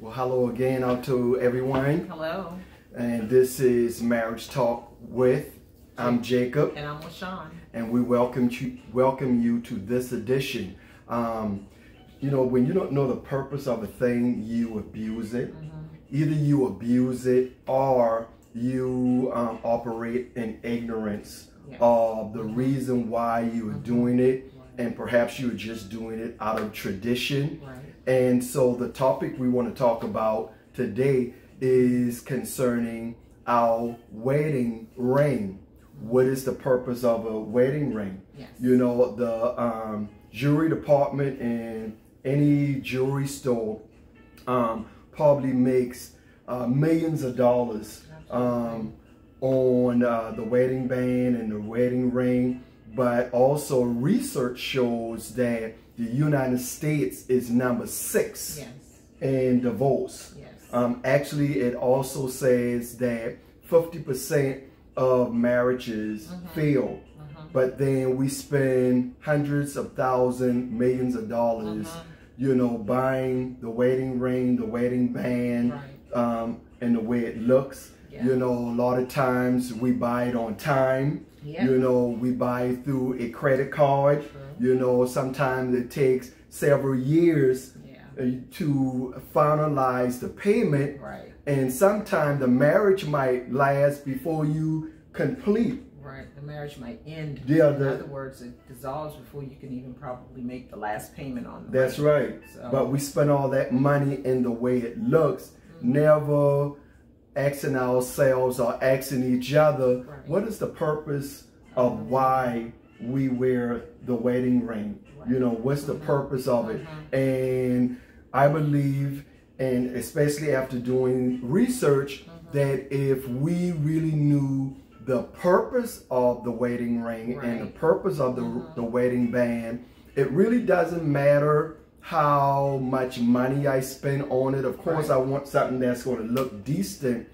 Well, hello again out to everyone. Hello. And this is Marriage Talk with. I'm Jacob. And I'm LaShawn. And we welcome you to this edition. You know, when you don't know the purpose of a thing, you abuse it. Either you abuse it or you operate in ignorance of the reason why you are doing it. And perhaps you're just doing it out of tradition. And so the topic we want to talk about today is concerning our wedding ring. What is the purpose of a wedding ring? You know, the jewelry department in any jewelry store probably makes millions of dollars on the wedding band and the wedding ring. But also research shows that the United States is number 6 in divorce. Actually, it also says that 50% of marriages fail. But then we spend hundreds of thousands, millions of dollars, you know, buying the wedding ring, the wedding band, and the way it looks. You know, a lot of times we buy it on time. You know, we buy through a credit card. You know, sometimes it takes several years to finalize the payment. And sometimes the marriage might last before you complete. The marriage might end. In other words, it dissolves before you can even probably make the last payment on the That's right. So. But we spend all that money in the way it looks, never asking ourselves or asking each other, what is the purpose of why we wear the wedding ring? You know, what's the purpose of it? And I believe, and especially after doing research, that if we really knew the purpose of the wedding ring and the purpose of the wedding band, it really doesn't matter how much money I spend on it. Of course, I want something that's going to look decent.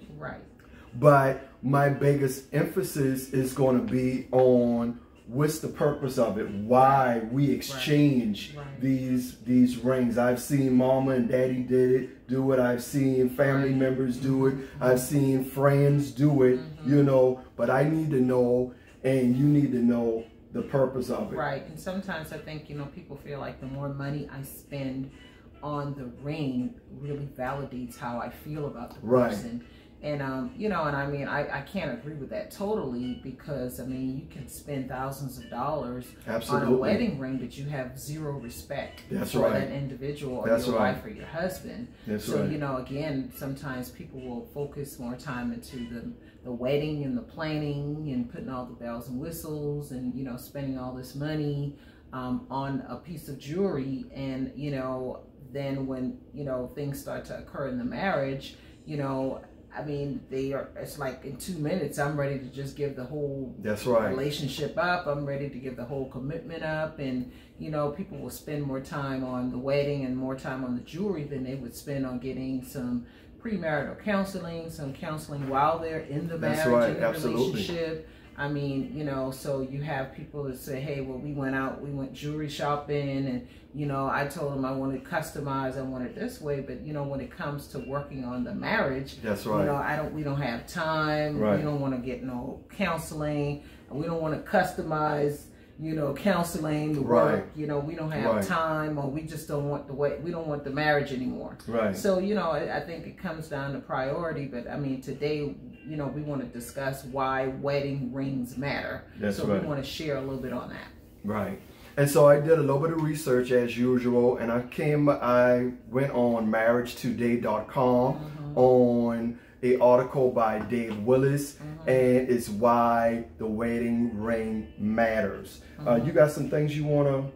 But my biggest emphasis is going to be on what's the purpose of it, why we exchange these rings. I've seen mama and daddy do it. I've seen family members do it. I've seen friends do it, you know, but I need to know, and you need to know the purpose of it. And sometimes I think, you know, people feel like the more money I spend on the ring really validates how I feel about the person. And, you know, and I mean, I can't agree with that totally, because, I mean, you can spend thousands of dollars on a wedding ring, but you have zero respect for that individual or your wife or your husband. So, you know, again, sometimes people will focus more time into the wedding and the planning and putting all the bells and whistles and, you know, spending all this money on a piece of jewelry. And, you know, then when, you know, things start to occur in the marriage, you know, I mean, it's like in 2 minutes, I'm ready to just give the whole relationship up. I'm ready to give the whole commitment up. And, you know, people will spend more time on the wedding and more time on the jewelry than they would spend on getting some premarital counseling, some counseling while they're in the marriage and the relationship. I mean, you know, so you have people that say, hey, well, we went jewelry shopping, and, you know, I told them I wanted customized, I want it this way. But, you know, when it comes to working on the marriage, you know, we don't have time. We don't want to get no counseling. We don't want to customize, you know, counseling, the work, you know, we don't have time, or we just don't want we don't want the marriage anymore. So, you know, I think it comes down to priority. But I mean, today, you know, we want to discuss why wedding rings matter. So we want to share a little bit on that. And so I did a little bit of research as usual, and I went on marriagetoday.com on an article by Dave Willis, and it's why the wedding ring matters. You got some things you want to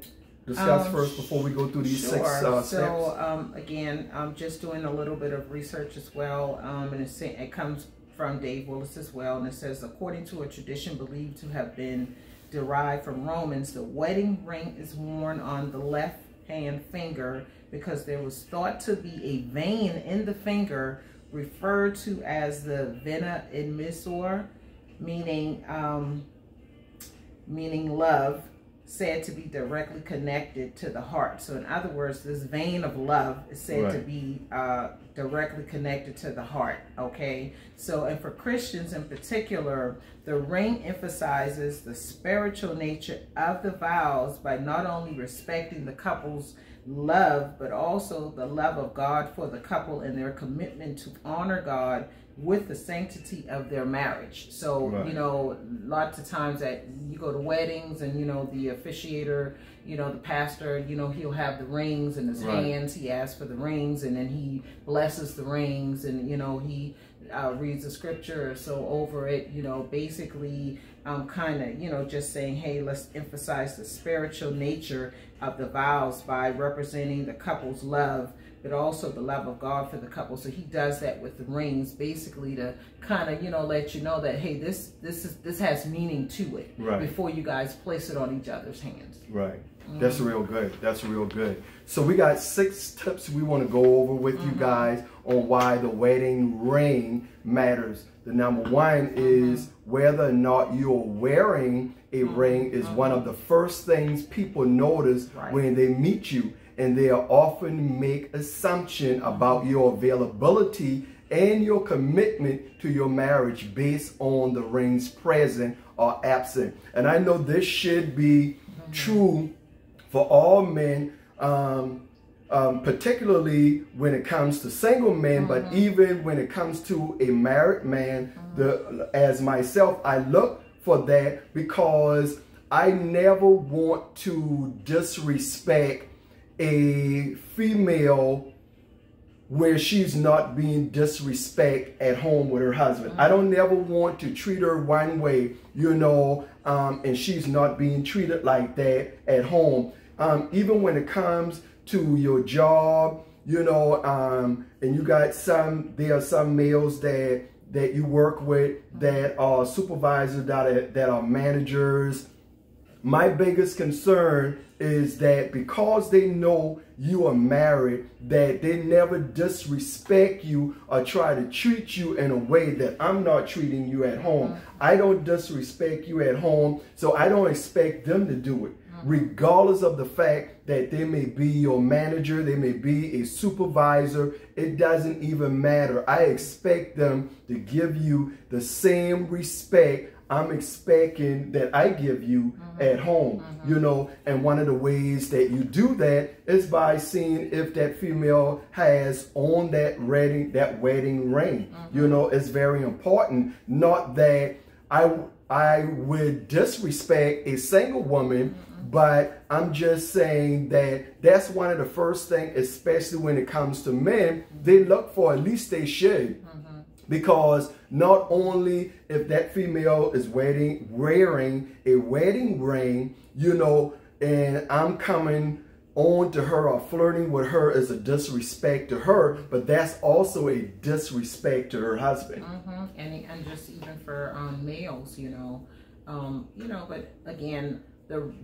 discuss first before we go through these 6 steps? So again, I'm just doing a little bit of research as well, and it comes from Dave Willis as well, and it says, according to a tradition believed to have been derived from Romans, the wedding ring is worn on the left hand finger because there was thought to be a vein in the finger referred to as the vena immissor, meaning love, said to be directly connected to the heart. So in other words, this vein of love is said to be directly connected to the heart. Okay, so and for Christians in particular, the ring emphasizes the spiritual nature of the vows by not only respecting the couple's love, but also the love of God for the couple and their commitment to honor God with the sanctity of their marriage. So, you know, lots of times that you go to weddings and, you know, the officiator, you know, the pastor, you know, he'll have the rings in his hands. He asks for the rings and then he blesses the rings and, you know, he reads the scripture or so over it, you know, basically kind of, you know, just saying, hey, let's emphasize the spiritual nature of the vows by representing the couple's love, but also the love of God for the couple. So he does that with the rings, basically to kind of, you know, let you know that, hey, this has meaning to it before you guys place it on each other's hands. Right. That's real good. That's real good. So we got 6 tips we want to go over with you guys on why the wedding ring matters. The number 1 is whether or not you're wearing a ring is one of the first things people notice when they meet you. And they often make assumption about your availability and your commitment to your marriage based on the rings present or absent. And I know this should be true for all men, particularly when it comes to single men, but even when it comes to a married man, as myself, I look for that because I never want to disrespect a female where she's not being disrespected at home with her husband. I don't never want to treat her one way, you know, and she's not being treated like that at home. Even when it comes to your job, you know, and you got there are some males that you work with that are supervisors, that are managers. My biggest concern is that because they know you are married, that they never disrespect you or try to treat you in a way that I'm not treating you at home. I don't disrespect you at home, so I don't expect them to do it. Regardless of the fact that they may be your manager, they may be a supervisor, it doesn't even matter. I expect them to give you the same respect I'm expecting that I give you at home, you know, and one of the ways that you do that is by seeing if that female has on that wedding ring. You know, it's very important. Not that I would disrespect a single woman, but I'm just saying that that's one of the first things, especially when it comes to men, they look for, at least they should. Because not only if that female is wearing a wedding ring, you know, and I'm coming on to her or flirting with her as a disrespect to her, but that's also a disrespect to her husband. And just even for males, you know, but again,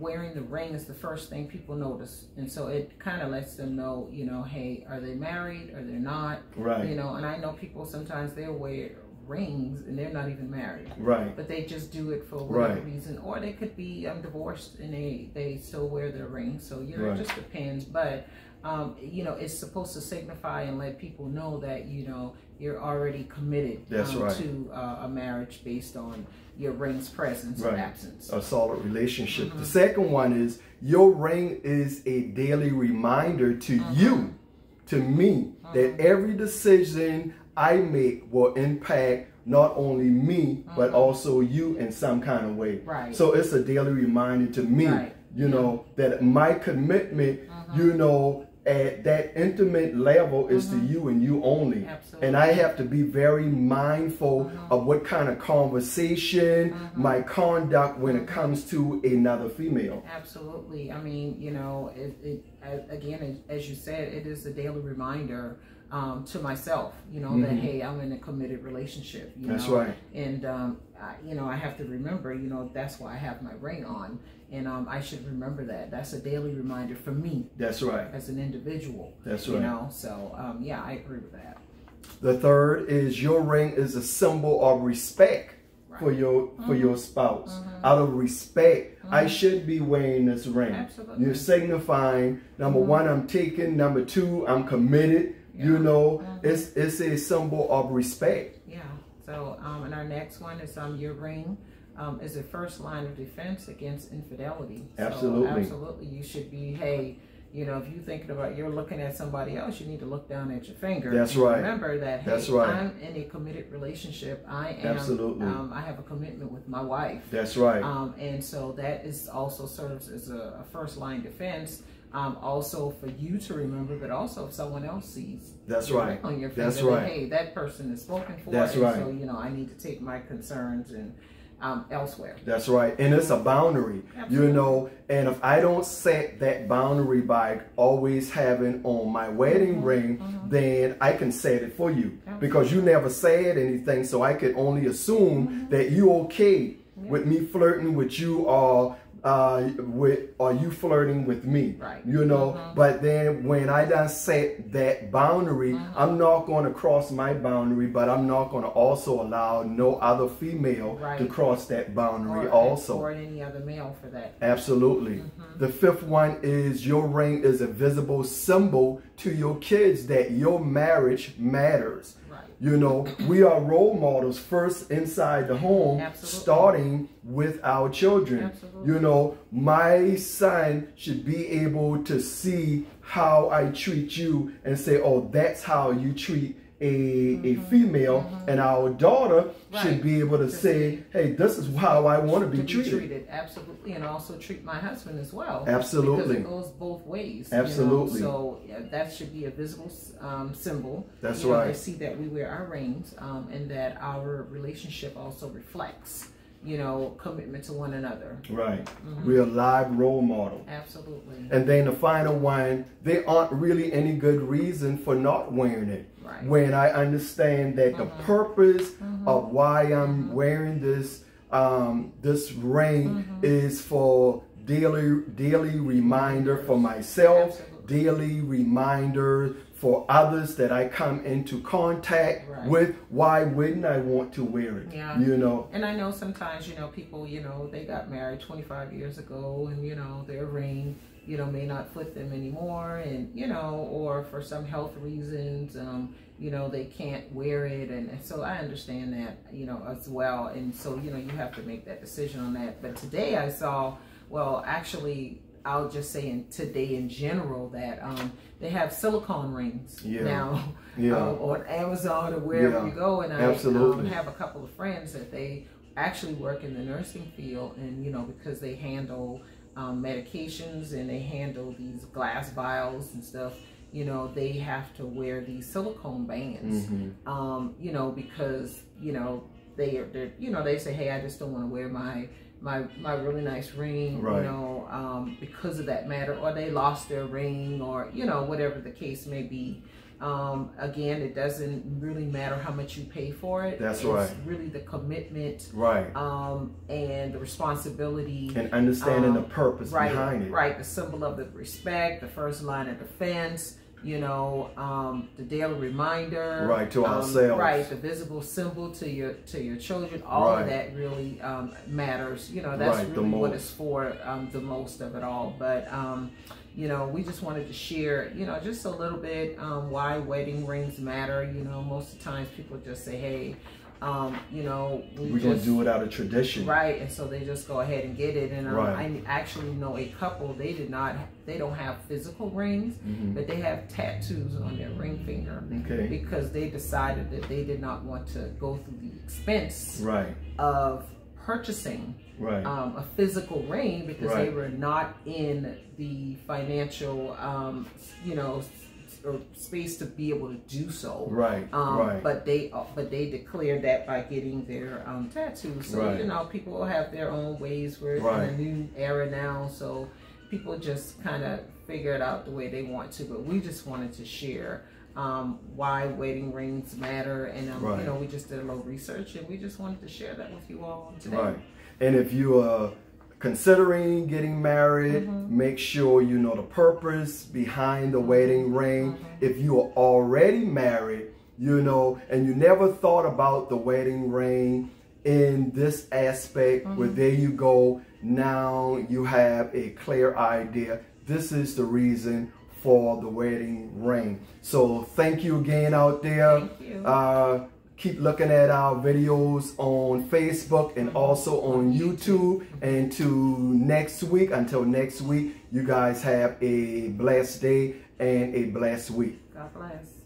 wearing the ring is the first thing people notice, and so it kind of lets them know, you know, hey, are they married or they're not, you know. And I know people sometimes they'll wear rings and they're not even married, but they just do it for whatever reason, or they could be divorced and they still wear their ring. So you know, it just depends, but you know, it's supposed to signify and let people know that, you know, you're already committed to a marriage based on your ring's presence or absence. A solid relationship. The second one is your ring is a daily reminder to you, to me, that every decision I make will impact not only me, but also you in some kind of way. So it's a daily reminder to me, you know, that my commitment, you know, at that intimate level is to you and you only. And I have to be very mindful of what kind of conversation, my conduct when it comes to another female. Absolutely. I mean, you know, again, as you said, it is a daily reminder to myself, you know, that, hey, I'm in a committed relationship, you know. And, you know, I have to remember, you know, that's why I have my ring on. And I should remember that. That's a daily reminder for me. As an individual. You know, so, yeah, I agree with that. The third is your ring is a symbol of respect for your spouse. Out of respect, I should be wearing this ring. Absolutely. You're signifying, number one, I'm taking. Number two, I'm committed. Yeah. You know, it's a symbol of respect. Yeah. So, and our next one is your ring is the first line of defense against infidelity. Absolutely. So absolutely, you should be, hey, you know, if you're thinking about, you're looking at somebody else, you need to look down at your finger. That's and right. Remember that, hey, That's right. I'm in a committed relationship. I am. Absolutely. I have a commitment with my wife. That's right. And so that is also serves as a first line defense. Also for you to remember, but also if someone else sees. That's right. On your finger, That's right. Hey, that person is spoken for. That's right. So, you know, I need to take my concerns and elsewhere. That's right. And it's a boundary, Absolutely. you know, and if I don't set that boundary by always having on my wedding ring, then I can set it for you. Absolutely. Because you never said anything, so I could only assume that you're okay with me flirting with you, or are you flirting with me? Right. You know, but then when I done set that boundary, I'm not going to cross my boundary, but I'm not going to also allow no other female to cross that boundary or any other male for that. Absolutely. The fifth one is your ring is a visible symbol to your kids that your marriage matters. You know, we are role models first inside the home, starting with our children. You know, my son should be able to see how I treat you and say, oh, that's how you treat a female, and our daughter should be able to say, hey, this is how I want to be treated. Absolutely. And also treat my husband as well. Absolutely. Because it goes both ways. Absolutely. You know? So that should be a visible symbol. That's right. They see that we wear our rings, and that our relationship also reflects, you know, commitment to one another. Right. We're a live role model. Absolutely. And then the final one, there aren't really any good reason for not wearing it. Right. When I understand that the purpose of why I'm wearing this this ring is for daily reminder for myself, daily reminder for others that I come into contact with. Why wouldn't I want to wear it? Yeah. You know. And I know sometimes, you know, people, you know, they got married 25 years ago, and you know, their ring, you know, may not fit them anymore, and you know, or for some health reasons, you know, they can't wear it, and so I understand that, you know, as well. And so, you know, you have to make that decision on that. But today I saw, well, actually, I'll just say today in general that they have silicone rings now on Amazon or wherever you go, and I have a couple of friends that they actually work in the nursing field, and you know, because they handle medications and they handle these glass vials and stuff, you know, they have to wear these silicone bands, you know, because, you know, they're you know, they say, hey, I just don't want to wear my really nice ring, you know, because of that matter, or they lost their ring, or, you know, whatever the case may be. Again, it doesn't really matter how much you pay for it. That's it's really the commitment, and the responsibility, and understanding the purpose behind it. The symbol of the respect, the first line of defense, you know, the daily reminder, to ourselves, the visible symbol to your children. All of that really matters. You know, that's really what it's for, the most of it all. But you know, we just wanted to share, you know, just a little bit why wedding rings matter. You know, most of the times people just say, hey, you know, we're going to do it out of tradition. And so they just go ahead and get it. And I actually know a couple, they don't have physical rings, but they have tattoos on their ring finger. Because they decided that they did not want to go through the expense of purchasing a physical ring, because they were not in the financial, you know, or space to be able to do so. But they declared that by getting their tattoos. So you know, people have their own ways. We're in a new era now, so people just kind of figure it out the way they want to. But we just wanted to share why wedding rings matter, and you know, we just did a little research, and we just wanted to share that with you all today. And if you are considering getting married, make sure you know the purpose behind the wedding ring. If you are already married, you know, and you never thought about the wedding ring in this aspect where there you go. Now you have a clear idea. This is the reason for the wedding ring. So thank you again out there. Thank you. Keep looking at our videos on Facebook and also on YouTube. And until next week, you guys have a blessed day and a blessed week. God bless.